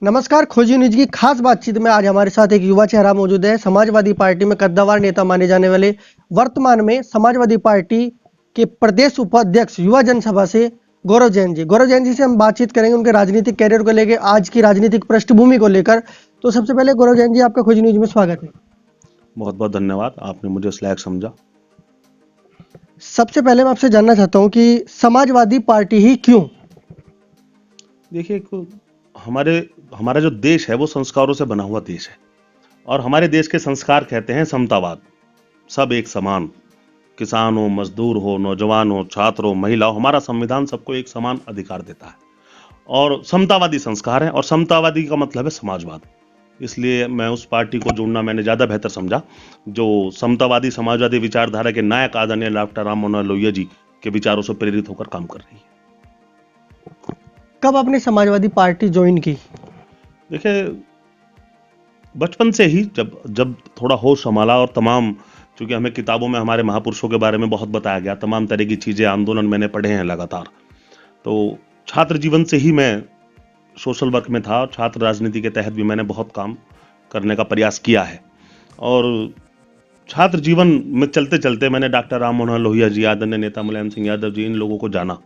नमस्कार। खोजी न्यूज की खास बातचीत में आज हमारे साथ एक युवा चेहरा मौजूद है। समाजवादी पार्टी में कद्दावर नेता माने जाने वाले, वर्तमान में समाजवादी पार्टी के प्रदेश उपाध्यक्ष युवा जनसभा से गौरव जैन जी। गौरव जैन जी से हम बातचीत करेंगे उनके राजनीतिक कैरियर को लेकर, आज की राजनीतिक पृष्ठभूमि को लेकर। तो सबसे पहले गौरव जैन जी, आपका खोजी न्यूज में स्वागत है। बहुत बहुत धन्यवाद, आपने मुझे इस लायक समझा। सबसे पहले मैं आपसे जानना चाहता हूँ कि समाजवादी पार्टी ही क्यों? देखिए, हमारे हमारा जो देश है वो संस्कारों से बना हुआ देश है, और हमारे देश के संस्कार कहते हैं समतावाद। सब एक समान, किसान हो, मजदूर हो, नौजवान हो, छात्र हो, महिला हो, हमारा संविधान सबको एक समान अधिकार देता है और समतावादी संस्कार है, और समतावादी का मतलब है समाजवाद। इसलिए मैं उस पार्टी को जोड़ना मैंने ज़्यादा बेहतर समझा, जो समतावादी समाजवादी विचारधारा के नायक आदरणीय डॉक्टर राम मनोहर लोहिया जी के विचारों से प्रेरित होकर काम कर रही है। कब आपने समाजवादी पार्टी ज्वाइन की? देखिए, बचपन से ही जब थोड़ा होश संभाला, और तमाम, चूंकि हमें किताबों में हमारे महापुरुषों के बारे में बहुत बताया गया, तमाम तरह की चीज़ें, आंदोलन मैंने पढ़े हैं लगातार। तो छात्र जीवन से ही मैं सोशल वर्क में था, और छात्र राजनीति के तहत भी मैंने बहुत काम करने का प्रयास किया है। और छात्र जीवन में चलते चलते मैंने डॉक्टर राम मनोहर लोहिया जी, आदरणीय नेता मुलायम सिंह यादव जी, इन लोगों को जाना।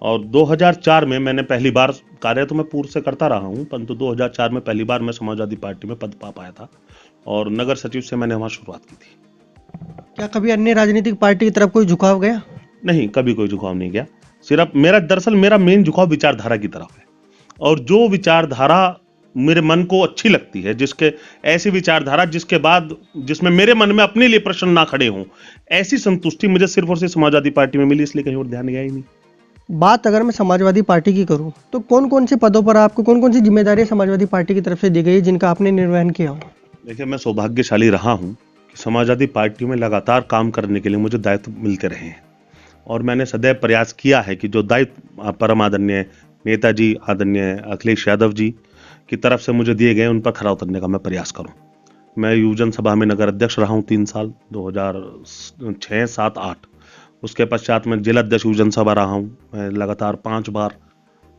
और 2004 में मैंने पहली बार, कार्य तो मैं पूर्व से करता रहा हूं, परंतु 2004 में पहली बार मैं समाजवादी पार्टी में पद पा पाया था, और नगर सचिव से मैंने वहां शुरुआत की थी। क्या कभी अन्य राजनीतिक पार्टी की तरफ कोई झुकाव गया? नहीं, कभी कोई झुकाव नहीं गया। सिर्फ मेरा मेन झुकाव विचारधारा की तरफ है, और जो विचारधारा मेरे मन को अच्छी लगती है, ऐसी विचारधारा जिसमें मेरे मन में अपने लिए प्रश्न ना खड़े हों, ऐसी संतुष्टि मुझे सिर्फ और सिर्फ समाजवादी पार्टी में मिली, इसलिए कहीं और ध्यान गया ही नहीं। बात अगर मैं समाजवादी पार्टी की करूं, तो कौन कौन से पदों पर आपको कौन कौन सी जिम्मेदारियां समाजवादी पार्टी की तरफ से दी गई जिनका आपने निर्वहन किया हो? देखिए, मैं सौभाग्यशाली रहा हूं कि समाजवादी पार्टी में लगातार काम करने के लिए मुझे दायित्व मिलते रहे हैं, और मैंने सदैव प्रयास किया है कि जो दायित्व परम आदरणीय नेताजी आदरणीय अखिलेश यादव जी की तरफ से मुझे दिए गए, उन पर खरा उतरने का मैं प्रयास करूं। मैं युवजन सभा में नगर अध्यक्ष रहा हूं 3 साल, 2006, 7, 8। उसके पश्चात मैं जिला अध्यक्ष युवजन सभा रहा हूं। मैं लगातार 5 बार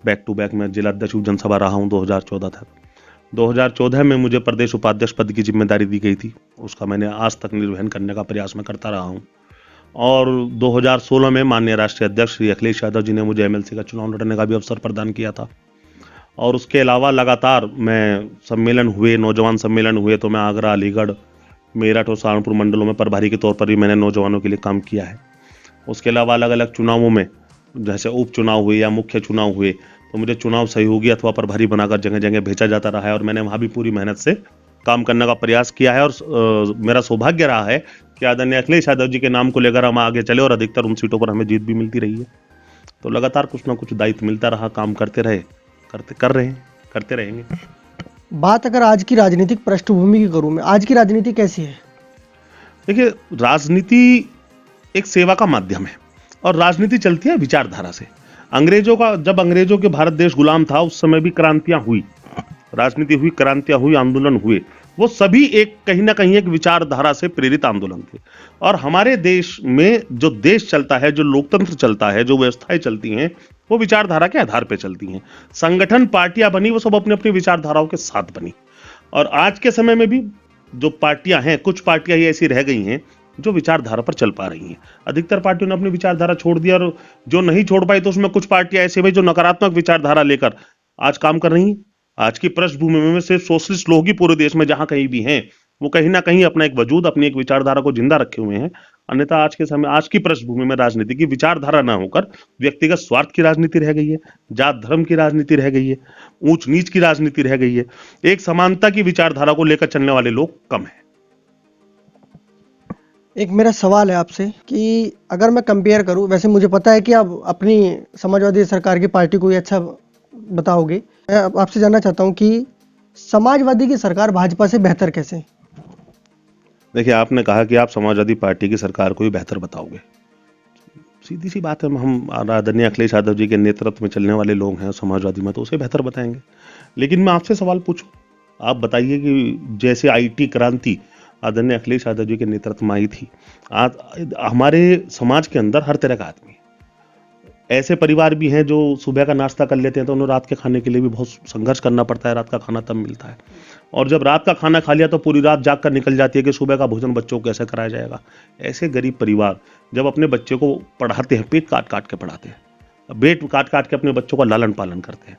बैक टू बैक में जिला अध्यक्ष युवजन सभा रहा हूं 2014 तक। 2014 में मुझे प्रदेश उपाध्यक्ष पद की जिम्मेदारी दी गई थी, उसका मैंने आज तक निर्वहन करने का प्रयास मैं करता रहा हूं। और 2016 में माननीय राष्ट्रीय अध्यक्ष श्री अखिलेश यादव जी ने मुझे एमएलसी का चुनाव लड़ने का भी अवसर प्रदान किया था। और उसके अलावा लगातार मैं सम्मेलन हुए, नौजवान सम्मेलन हुए, तो मैं आगरा, अलीगढ़, मेरठ और सहारनपुर मंडलों में प्रभारी के तौर पर भी मैंने नौजवानों के लिए काम किया है। उसके अलावा अलग अलग चुनावों में, जैसे उपचुनाव हुए या मुख्य चुनाव हुए, तो मुझे चुनाव सहयोगी अथवा प्रभारी बनाकर जगह जगह भेजा जाता रहा है, और मैंने वहाँ भी पूरी मेहनत से काम करने का प्रयास किया है। और मेरा सौभाग्य रहा है कि आदरणीय अखिलेश यादव जी के नाम को लेकर हम आगे चले, और अधिकतर उन सीटों पर हमें जीत भी मिलती रही है। तो लगातार कुछ ना कुछ दायित्व मिलता रहा, काम करते रहे, करते रहेंगे। बात अगर आज की राजनीतिक पृष्ठभूमि की करूं मैं, आज की राजनीति कैसी है? देखिए, राजनीति एक सेवा का माध्यम है, और राजनीति चलती है विचारधारा से। जब अंग्रेजों के भारत देश गुलाम था, उस समय भी क्रांतियां हुई, राजनीति हुई, क्रांतियां हुई, आंदोलन हुए। वो सभी कहीं ना कहीं एक विचारधारा से प्रेरित आंदोलन थे। और हमारे देश में जो देश चलता है, जो लोकतंत्र चलता है, जो व्यवस्थाएं चलती हैं, वो विचारधारा के आधार पर चलती हैं। संगठन, पार्टियां बनी, वो सब अपनी अपनी विचारधाराओं के साथ बनी। और आज के समय में भी जो पार्टियां हैं, कुछ पार्टियां ही ऐसी रह गई हैं जो विचारधारा पर चल पा रही हैं। अधिकतर पार्टियों ने अपनी विचारधारा छोड़ दी, और जो नहीं छोड़ पाई, तो उसमें कुछ पार्टियां ऐसी भाई जो नकारात्मक विचारधारा लेकर आज काम कर रही हैं। आज की पृष्ठभूमि में सिर्फ सोशलिस्ट लोग ही पूरे देश में जहां कहीं भी हैं, वो कहीं ना कहीं अपना एक वजूद, अपनी एक विचारधारा को जिंदा रखे हुए हैं। अन्यथा आज के समय, आज की पृष्ठभूमि में राजनीति की विचारधारा ना होकर व्यक्तिगत स्वार्थ की राजनीति रह गई है, जात धर्म की राजनीति रह गई है, ऊंच नीच की राजनीति रह गई है। एक समानता की विचारधारा को लेकर चलने वाले लोग कम है। एक मेरा सवाल है आपसे कि अगर मैं कंपेयर करूं, वैसे मुझे पता है कि आप अपनी समाजवादी सरकार की पार्टी को ही अच्छा बताओगे, मैं आपसे जानना चाहता हूं कि समाजवादी की सरकार भाजपा से बेहतर कैसे? देखिए, आपने कहा कि आप समाजवादी पार्टी की सरकार को ही बेहतर बताओगे। सीधी सी बात है, हम आदरणीय अखिलेश यादव जी के नेतृत्व में चलने वाले लोग हैं समाजवादी में, तो उसे बेहतर बताएंगे। लेकिन मैं आपसे सवाल पूछूं, आप बताइए कि जैसे आईटी क्रांति आदरणीय अखिलेश यादव जी के नेतृत्व में आई थी, आज हमारे समाज के अंदर हर तरह का आदमी, ऐसे परिवार भी हैं जो सुबह का नाश्ता कर लेते हैं तो उन्हें रात के खाने के लिए भी बहुत संघर्ष करना पड़ता है, रात का खाना तब मिलता है। और जब रात का खाना खा लिया तो पूरी रात जाग कर निकल जाती है कि सुबह का भोजन बच्चों को कैसे कराया जाएगा। ऐसे गरीब परिवार जब अपने बच्चे को पढ़ाते हैं, पेट काट काट के पढ़ाते हैं, पेट काट काट के अपने बच्चों का लालन पालन करते हैं,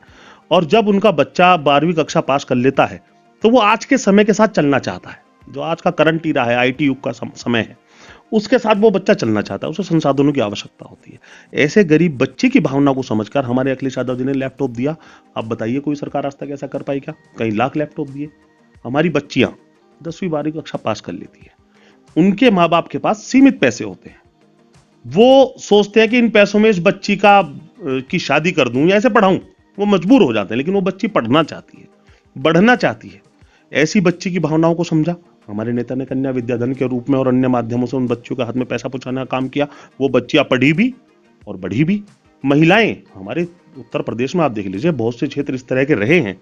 और जब उनका बच्चा 12वीं कक्षा पास कर लेता है तो वो आज के समय के साथ चलना चाहता है। जो आज का करंट ईरा है, आईटी युग का समय है, उसके साथ वो बच्चा चलना चाहता है, उसे संसाधनों की आवश्यकता होती है। ऐसे गरीब बच्चे की भावना को समझकर हमारे अखिलेश यादव जी ने लैपटॉप दिया। अब बताइए कोई सरकार आज तक ऐसा कर पाई क्या? कई लाख लैपटॉप दिए। हमारी बच्चियां 10वीं 12वीं कक्षा पास कर लेती है, उनके माँ बाप के पास सीमित पैसे होते हैं, वो सोचते हैं कि इन पैसों में इस बच्ची की शादी कर दूं या ऐसे पढ़ाऊं। वो मजबूर हो जाते हैं, लेकिन वो बच्ची पढ़ना चाहती है, बढ़ना चाहती है। ऐसी बच्ची की भावनाओं को समझा। हमारे नेता ने कन्या विद्याधन के रूप में और अन्य माध्यमों से उन बच्चों के हाथ में पैसा पहुंचाने का काम किया। वो बच्चियां पढ़ी भी और बढ़ी भी। महिलाएं हमारे उत्तर प्रदेश में आप देख लीजिए, बहुत से क्षेत्र इस तरह के रहे हैं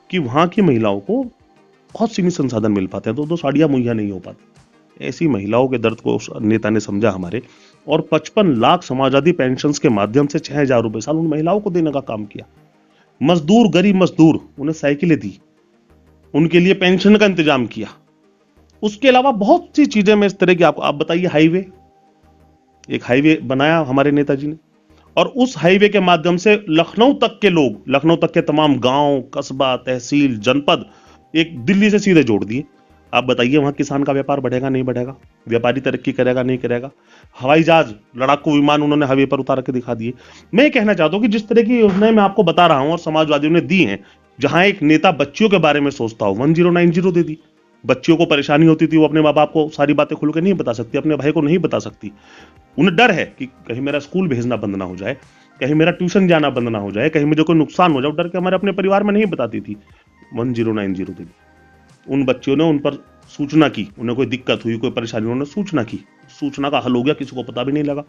कि वहां की महिलाओं को बहुत सीमित संसाधन मिल पाते हैं, तो साड़ियां मुहैया नहीं हो पाती। ऐसी महिलाओं के दर्द को उस नेता ने समझा हमारे, और 55 लाख समाजवादी पेंशन के माध्यम से 6,000 रुपए साल उन महिलाओं को देने का काम किया। मजदूर, गरीब मजदूर, उन्हें साइकिलें दी, उनके लिए पेंशन का इंतजाम किया। उसके अलावा बहुत सी चीजें मैं इस तरह की आप बताइए। हाईवे, एक हाईवे बनाया हमारे नेताजी ने, और उस हाईवे के माध्यम से लखनऊ तक के लोग, लखनऊ तक के तमाम गांव, कस्बा, तहसील, जनपद एक दिल्ली से सीधे जोड़ दिए। आप बताइए वहां किसान का व्यापार बढ़ेगा नहीं बढ़ेगा? व्यापारी तरक्की करेगा नहीं करेगा? हवाई जहाज, लड़ाकू विमान उन्होंने हाईवे पर उतार के दिखा दिए। मैं ये कहना चाहता हूं कि जिस तरह की योजनाएं मैं आपको बता रहा हूं और समाजवादियों ने दी हैं, जहां एक नेता बच्चियों के बारे में सोचता हो, 1090 दे दी। बच्चियों को परेशानी होती थी, वो अपने माँ बाप को सारी बातें खुल के नहीं बता सकती, अपने भाई को नहीं बता सकती। उन्हें डर है कि कहीं मेरा स्कूल भेजना बंद ना हो जाए, कहीं मेरा ट्यूशन जाना बंद ना हो जाए, कहीं मुझे कोई नुकसान हो जाए, डर के हमारे अपने परिवार में नहीं बताती थी। 1090 दे दी। उन बच्चियों ने उन पर सूचना की, उन्हें कोई दिक्कत हुई, कोई परेशानी, उन्होंने सूचना की, सूचना का हल हो गया, किसी को पता भी नहीं लगा।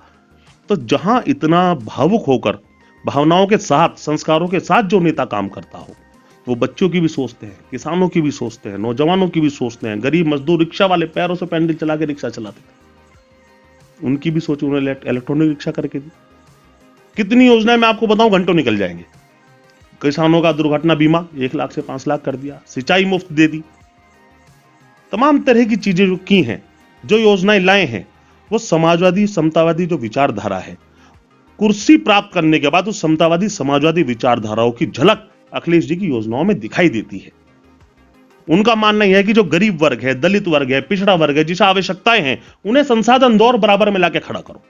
तो जहां इतना भावुक होकर, भावनाओं के साथ, संस्कारों के साथ जो नेता काम करता हो, वो बच्चों की भी सोचते हैं, किसानों की भी सोचते हैं, नौजवानों की भी सोचते हैं, गरीब मजदूर, रिक्शा वाले पैरों से पैंडल चला के रिक्शा चलाते थे, उनकी भी सोच उन्होंने इलेक्ट्रॉनिक रिक्शा करके दी। कितनी योजनाएं मैं आपको बताऊं, घंटों निकल जाएंगे। किसानों का दुर्घटना बीमा 1 लाख से 5 लाख कर दिया, सिंचाई मुफ्त दे दी। तमाम तरह की चीजें जो की हैं, जो योजनाएं लाए हैं, वो समाजवादी समतावादी जो विचारधारा है, कुर्सी प्राप्त करने के बाद उस समतावादी समाजवादी विचारधाराओं की झलक अखिलेश जी की योजनाओं में दिखाई देती है। उनका मानना यह है कि जो गरीब वर्ग है, दलित वर्ग है, पिछड़ा वर्ग है, जिसे आवश्यकताएं हैं, उन्हें संसाधन दो और बराबर में लाके खड़ा करो।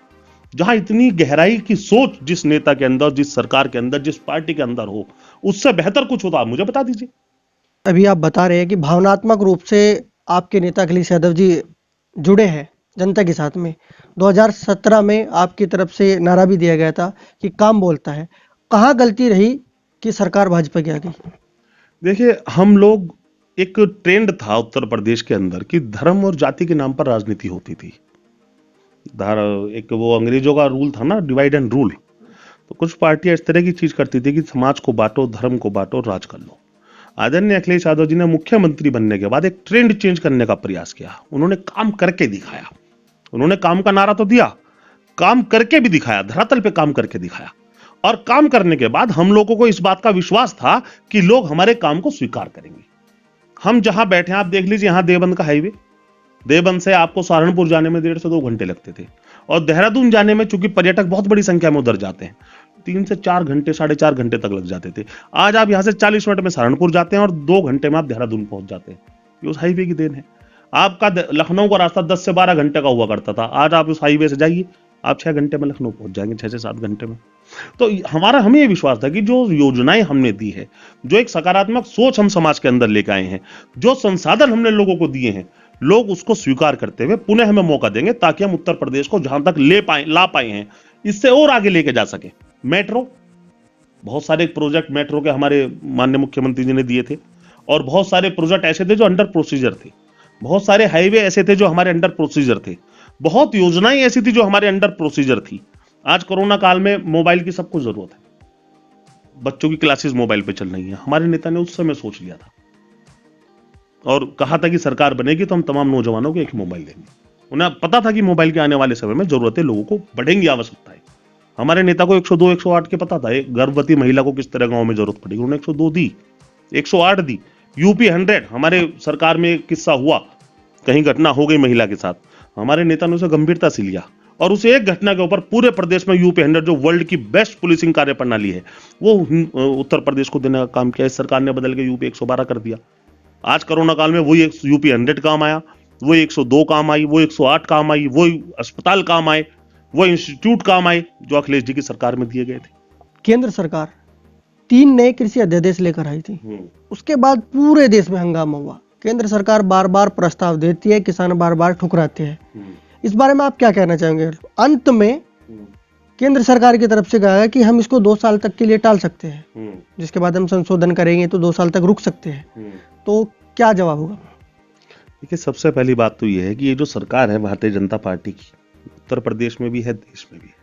जहां इतनी गहराई की सोच जिस नेता के अंदर, जिस सरकार के अंदर, जिस पार्टी के अंदर हो, उससे बेहतर कुछ होता, आप मुझे बता दीजिए। अभी आप बता रहे हैं कि भावनात्मक रूप से आपके नेता अखिलेश यादव जी जुड़े हैं जनता के साथ में। 2017 में आपकी तरफ से नारा भी दिया गया था कि काम बोलता है। कहाँ गलती रही कि सरकार भाजपा की आ गई? देखिए, हम लोग, एक ट्रेंड था उत्तर प्रदेश के अंदर कि धर्म और जाति के नाम पर राजनीति होती थी। एक वो अंग्रेजों का रूल था ना, डिवाइड एंड रूल। तो कुछ पार्टियां इस तरह की चीज करती थी कि समाज को बांटो, धर्म को बांटो, राज कर लो। आदरणीय अखिलेश यादव जी ने मुख्यमंत्री बनने के बाद एक ट्रेंड चेंज करने का प्रयास किया। उन्होंने काम करके दिखाया। उन्होंने काम का नारा तो दिया, काम करके भी दिखाया, धरातल पे काम करके दिखाया। और काम करने के बाद हम लोगों को इस बात का विश्वास था कि लोग हमारे काम को स्वीकार करेंगे। हम जहां बैठे हैं, आप देख लीजिए, यहां देवबंद का हाईवे, देवबंद से आपको सहारनपुर जाने में 1.5 से 2 घंटे लगते थे, और देहरादून जाने में, चूंकि पर्यटक बहुत बड़ी संख्या में उधर जाते हैं, 3 से 4 घंटे, 4.5 घंटे तक लग जाते थे। आज आप यहां से 40 मिनट में सहारनपुर जाते हैं और 2 घंटे में आप देहरादून पहुंच जाते हैं। ये उस हाईवे की देन है। आपका लखनऊ का रास्ता 10 से 12 घंटे का हुआ करता था, आज आप उस हाईवे से जाइए, आप 6 घंटे में लखनऊ पहुंच जाएंगे, 6 से 7 घंटे में। तो हमें ये विश्वास था कि जो योजनाएं हमने दी है, जो एक सकारात्मक सोच हम समाज के अंदर लेकर आए हैं, जो संसाधन हमने लोगों को दिए हैं, लोग उसको स्वीकार करते हुए पुनः हमें मौका देंगे, ताकि हम उत्तर प्रदेश को जहां तक ला पाए हैं, इससे और आगे लेके जा सके। मेट्रो, बहुत सारे प्रोजेक्ट मेट्रो के हमारे माननीय मुख्यमंत्री जी ने दिए थे, और बहुत सारे प्रोजेक्ट ऐसे थे जो अंडर प्रोसीजर थे, बहुत सारे हाईवे ऐसे थे जो हमारे अंडर प्रोसीजर थे, बहुत योजनाएं ऐसी थी जो हमारे अंडर प्रोसीजर थी। आज कोरोना काल में मोबाइल की सबको जरूरत है, बच्चों की क्लासेस मोबाइल पे चल रही है। हमारे नेता ने उस समय सोच लिया था और कहा था कि सरकार बनेगी तो हम तमाम नौजवानों को एक मोबाइल देंगे। उन्हें पता था कि मोबाइल के आने वाले समय में जरूरतें लोगों को बढ़ेंगी, आवश्यकताएं। हमारे नेता को 102 108 के पता था, एक गर्भवती महिला को किस तरह गांव में जरूरत पड़ेगी, उन्होंने 102 दी, 108 दी। यूपी 100 हमारे सरकार में एक किस्सा हुआ, कहीं घटना हो गई महिला के साथ, हमारे नेता ने उसे गंभीरता से लिया और उस एक घटना के ऊपर पूरे प्रदेश में यूपी 100 जो वर्ल्ड की बेस्ट पुलिसिंग कार्य प्रणाली है वो उत्तर प्रदेश को देने का काम किया। इस सरकार ने बदल के यूपी 112 कर दिया। आज कोरोना काल में वही यूपी 100 काम आया, वो 102 काम आई, वो 108 काम आई, वो अस्पताल काम आए, वो इंस्टीट्यूट काम आए जो अखिलेश जी की सरकार में दिए गए थे। केंद्र सरकार 3 नए कृषि अध्यादेश लेकर आई थी, उसके बाद पूरे देश में हंगामा हुआ। केंद्र सरकार बार बार प्रस्ताव देती है, किसान बार बार ठुकराते हैं। इस बारे में आप क्या कहना चाहेंगे? अंत में केंद्र सरकार की तरफ से कहा है कि हम इसको 2 साल तक के लिए टाल सकते हैं, जिसके बाद हम संशोधन करेंगे तो 2 साल तक रुक सकते हैं, तो क्या जवाब होगा? देखिए, सबसे पहली बात तो ये है कि ये जो सरकार है भारतीय जनता पार्टी की, उत्तर प्रदेश में भी है, देश में भी है,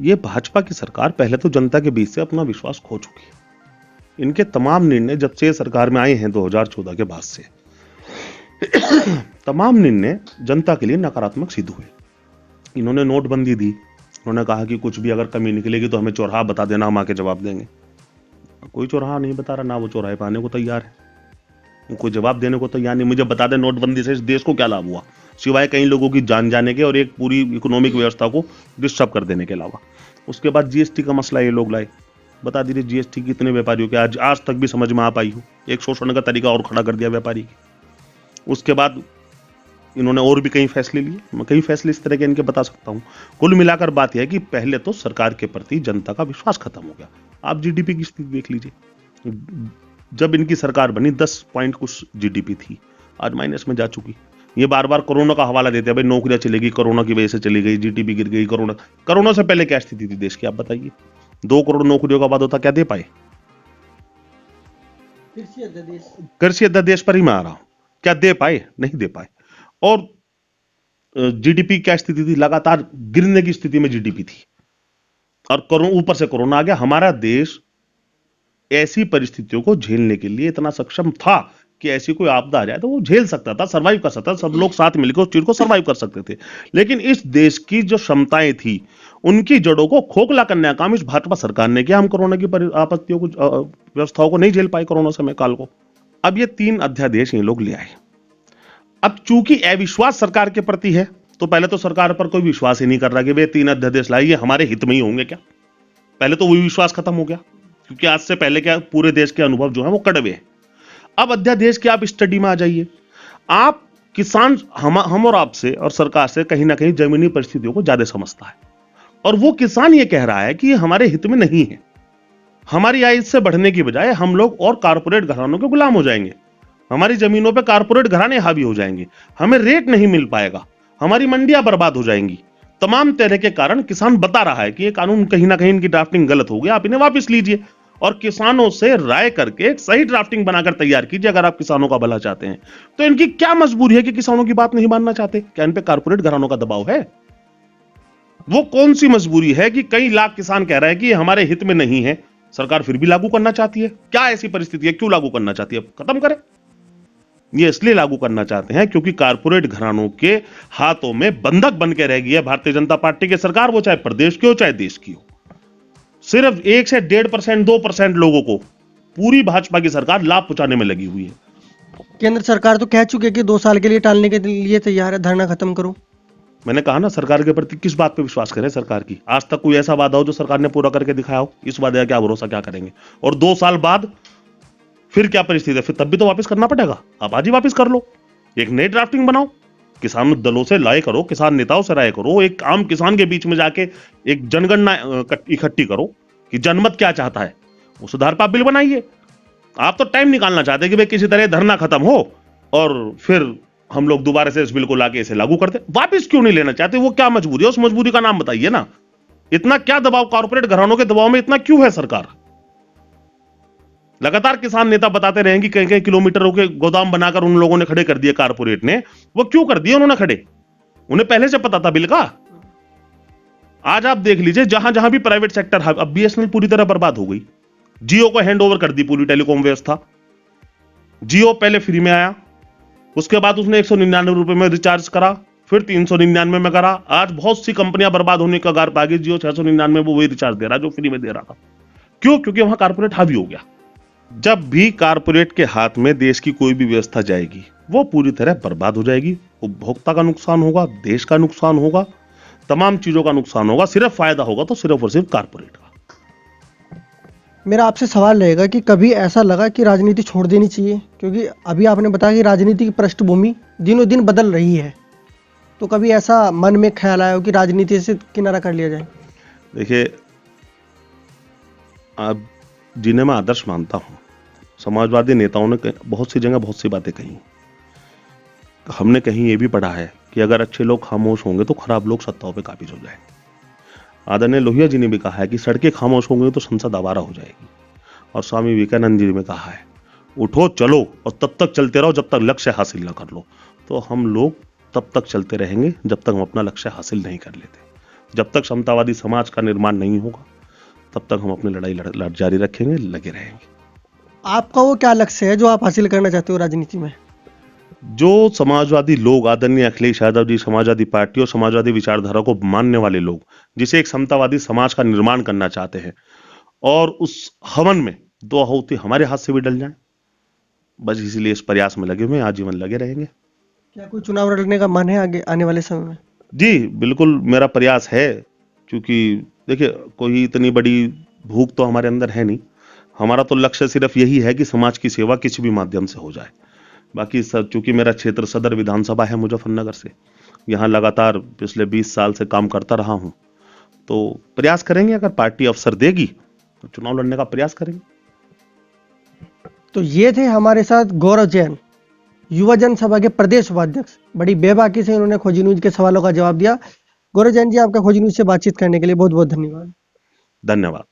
ये भाजपा की सरकार पहले तो जनता के बीच से अपना विश्वास खो चुकी है। इनके तमाम निर्णय जब से सरकार में आए हैं 2014 के बाद से तमाम निर्णय जनता के लिए नकारात्मक सिद्ध हुए। इन्होंने नोटबंदी दी, उन्होंने कहा कि कुछ भी अगर कमी निकलेगी तो हमें चौराहा बता देना, हम आके जवाब देंगे। कोई चौराहा नहीं बता रहा, ना वो चौराहे पे आने को तैयार है, कोई जवाब देने को तैयार नहीं। मुझे बता दे नोटबंदी से इस देश को क्या लाभ हुआ, सिवाय कई लोगों की जान जाने के और एक पूरी इकोनॉमिक व्यवस्था को डिस्टर्ब कर देने के अलावा। उसके बाद जीएसटी का मसला ये लोग लाए, बता दीजिए जीएसटी कितने व्यापारियों के आज तक भी समझ में आ पाई हो, एक शोषण का तरीका और खड़ा कर दिया व्यापारी की। उसके बाद इन्होंने और भी कई फैसले लिए, मैं कई फैसले इस तरह के इनके बता सकता हूं। कुल मिलाकर बात यह है कि पहले तो सरकार के प्रति जनता का विश्वास खत्म हो गया। आप जीडीपी की स्थिति देख लीजिए, जब इनकी सरकार बनी 10 पॉइंट कुछ जीडीपी थी, आज माइनस में जा चुकी। ये बार बार कोरोना का हवाला देते हैं, भाई नौकरियां चलेगी, कोरोना की वजह से चली गई, जीडीपी गिर गई। कोरोना से पहले क्या स्थिति थी देश की, आप बताइए। 2 करोड़ नौकरियों का वादा था, क्या दे पाए? कृषि अध्यादेश पर ही मैं आ रहा हूं, क्या दे पाए? नहीं दे पाए। और जीडीपी क्या स्थिति थी, लगातार गिरने की स्थिति में जीडीपी थी, और ऊपर से कोरोना आ गया। हमारा देश ऐसी परिस्थितियों को झेलने के लिए इतना सक्षम था कि ऐसी कोई आपदा आ जाए तो वो झेल सकता था, सर्वाइव कर सकता था, सब लोग साथ मिलकर उस चीज को सर्वाइव कर सकते थे। लेकिन इस देश की जो क्षमताएं थी, उनकी जड़ों को खोखला करने का काम इस भाजपा सरकार ने किया। हम कोरोना की आपत्तियों को, व्यवस्थाओं को नहीं झेल पाए, कोरोना समय काल को। अब ये 3 अध्यादेश ये लोग ले आए। अब चूंकि अविश्वास सरकार के प्रति है, तो पहले तो सरकार पर कोई विश्वास ही नहीं कर रहा कि वे 3 अध्यादेश लाए, ये हमारे हित में ही होंगे क्या? पहले तो वही विश्वास खत्म हो गया, क्योंकि आज से पहले क्या पूरे देश के अनुभव जो है वो कड़वे हैं। अब अध्यादेश की आप स्टडी में आ जाइए। आप किसान हम और आपसे और सरकार से कहीं ना कहीं जमीनी परिस्थितियों को ज्यादा समझता है, और वो किसान ये कह रहा है कि ये हमारे हित में नहीं है। हमारी आय इससे बढ़ने की बजाय हम लोग और कारपोरेट घरानों के गुलाम हो जाएंगे, हमारी जमीनों पे कारपोरेट घराने हावी हो जाएंगे, हमें रेट नहीं मिल पाएगा, हमारी मंडियां बर्बाद हो जाएंगी। तमाम तरह के कारण किसान बता रहा है कि ये कानून कहीं ना कहीं इनकी ड्राफ्टिंग गलत हो गया, आप इन्हें वापस लीजिए और किसानों से राय करके एक सही ड्राफ्टिंग बनाकर तैयार कीजिए। अगर आप किसानों का भला चाहते हैं तो इनकी क्या मजबूरी है कि किसानों की बात नहीं मानना चाहते? क्या इन पे कारपोरेट घरानों का दबाव है? वो कौन सी मजबूरी है कि कई लाख किसान कह रहे हैं कि हमारे हित में नहीं है, सरकार फिर भी लागू करना चाहती है? क्या ऐसी परिस्थिति है, क्यों लागू करना चाहती है? खत्म करें। ये इसलिए लागू करना चाहते हैं क्योंकि कारपोरेट घरानों के हाथों में बंधक बन के रह गई है भारतीय जनता पार्टी की सरकार, वो चाहे प्रदेश की हो चाहे देश की हो। सिर्फ 1 से 1.5%, 2% लोगों को पूरी भाजपा की सरकार लाभ पहुंचाने में लगी हुई है। केंद्र सरकार तो कह चुकी है कि 2 साल के लिए टालने के लिए तैयार है, धरना खत्म करो। मैंने कहा ना, सरकार के प्रति किस बात पे विश्वास करें? सरकार की आज तक कोई ऐसा वादा हो जो सरकार ने पूरा करके दिखाया हो? इस वादे का क्या भरोसा, क्या करेंगे? और 2 साल बाद फिर क्या परिस्थिति है? फिर तब भी तो वापस करना पड़ेगा। आप आज ही वापस कर लो, एक नई ड्राफ्टिंग बनाओ, किसान दलों से राय करो, किसान नेताओं से राय करो, एक आम किसान के बीच में जाके एक जनगणना इकट्ठी करो कि जनमत क्या चाहता है, उस आधार पर आप बिल बनाइए। आप तो टाइम निकालना चाहते हैं कि भाई किसी तरह धरना खत्म हो और फिर हम लोग दोबारा से इस बिल को लाके इसे लागू करते। वापस क्यों नहीं लेना चाहते? वो क्या मजबूरी है? उस मजबूरी का नाम बताइए ना। इतना क्या दबाव, कारपोरेट घरानों के दबाव में इतना क्यों है सरकार? लगातार किसान नेता बताते रहे कि कई कई किलोमीटरों के गोदाम बनाकर उन लोगों ने खड़े कर दिए, कारपोरेट ने। वो क्यों कर दिए उन्होंने खड़े? उन्हें पहले से पता था बिल का। आज आप देख लीजिए, जहां जहां भी प्राइवेट सेक्टर, अब बीएसएनएल पूरी तरह बर्बाद हो गई, जियो को हैंड ओवर कर दी पूरी टेलीकॉम व्यवस्था। जियो पहले फ्री में आया, उसके बाद उसने 199 रुपए में रिचार्ज करा, फिर 399 में करा। आज बहुत सी कंपनियां बर्बाद होने का कगार पे आ गई। जियो 699 वो वही रिचार्ज दे रहा जो फ्री में दे रहा था। क्यों? क्योंकि वहां कारपोरेट हावी हो गया। जब भी कारपोरेट के हाथ में देश की कोई भी व्यवस्था जाएगी वो पूरी तरह बर्बाद हो जाएगी। उपभोक्ता का नुकसान होगा, देश का नुकसान होगा, तमाम चीजों का नुकसान होगा। सिर्फ फायदा होगा तो सिर्फ और सिर्फ कारपोरेट का। मेरा आपसे सवाल रहेगा कि कभी ऐसा लगा कि राजनीति छोड़ देनी चाहिए, क्योंकि अभी आपने बताया कि राजनीति की पृष्ठभूमि दिनों दिन बदल रही है, तो कभी ऐसा मन में ख्याल आया हो कि राजनीति से किनारा कर लिया जाए? देखिए, अब जिन्हें मैं आदर्श मानता हूं, समाजवादी नेताओं ने बहुत सी जगह बहुत सी बातें कही। हमने कहीं ये भी पढ़ा है कि अगर अच्छे लोग खामोश होंगे तो खराब लोग सत्ताओं पे काबिज हो जाएंगे। आदरणीय लोहिया जी ने भी कहा है कि सड़कें खामोश होंगी तो संसद आवारा हो जाएगी। और स्वामी विवेकानंद जी ने कहा है, उठो चलो और तब तक चलते रहो जब तक लक्ष्य हासिल ना कर लो। तो हम लोग तब तक चलते रहेंगे जब तक हम अपना लक्ष्य हासिल नहीं कर लेते। जब तक समतावादी समाज का निर्माण नहीं होगा तब तक हम अपनी लड़ाई जारी रखेंगे, लगे रहेंगे। आपका वो क्या लक्ष्य है जो आप हासिल करना चाहते हो राजनीति में? जो समाजवादी लोग, आदरणीय अखिलेश यादव जी, समाजवादी पार्टी और समाजवादी विचारधारा को मानने वाले लोग, जिसे एक समतावादी समाज का निर्माण करना चाहते हैं, और उस हवन में दो आहुति हमारे हाथ से भी डल जाएं, बस इसलिए इस प्रयास में लगे हुए हैं, आजीवन लगे रहेंगे। क्या कोई चुनाव लड़ने का मन है आगे आने वाले समय में? जी बिल्कुल, मेरा प्रयास है। क्योंकि देखिए, कोई इतनी बड़ी भूख तो हमारे अंदर है नहीं। हमारा तो लक्ष्य सिर्फ यही है कि समाज की सेवा किसी भी माध्यम से हो जाए। बाकी सर, चूंकि मेरा क्षेत्र सदर विधानसभा है मुजफ्फरनगर से, यहाँ लगातार पिछले 20 साल से काम करता रहा हूँ, तो प्रयास करेंगे, अगर पार्टी अवसर देगी तो चुनाव लड़ने का प्रयास करेंगे। तो ये थे हमारे साथ गौरव जैन, युवा जनसभा के प्रदेश उपाध्यक्ष। बड़ी बेबाकी से इन्होंने खोजी न्यूज के सवालों का जवाब दिया। गौरव जैन जी, आपका खोजी न्यूज से बातचीत करने के लिए बहुत बहुत धन्यवाद। धन्यवाद।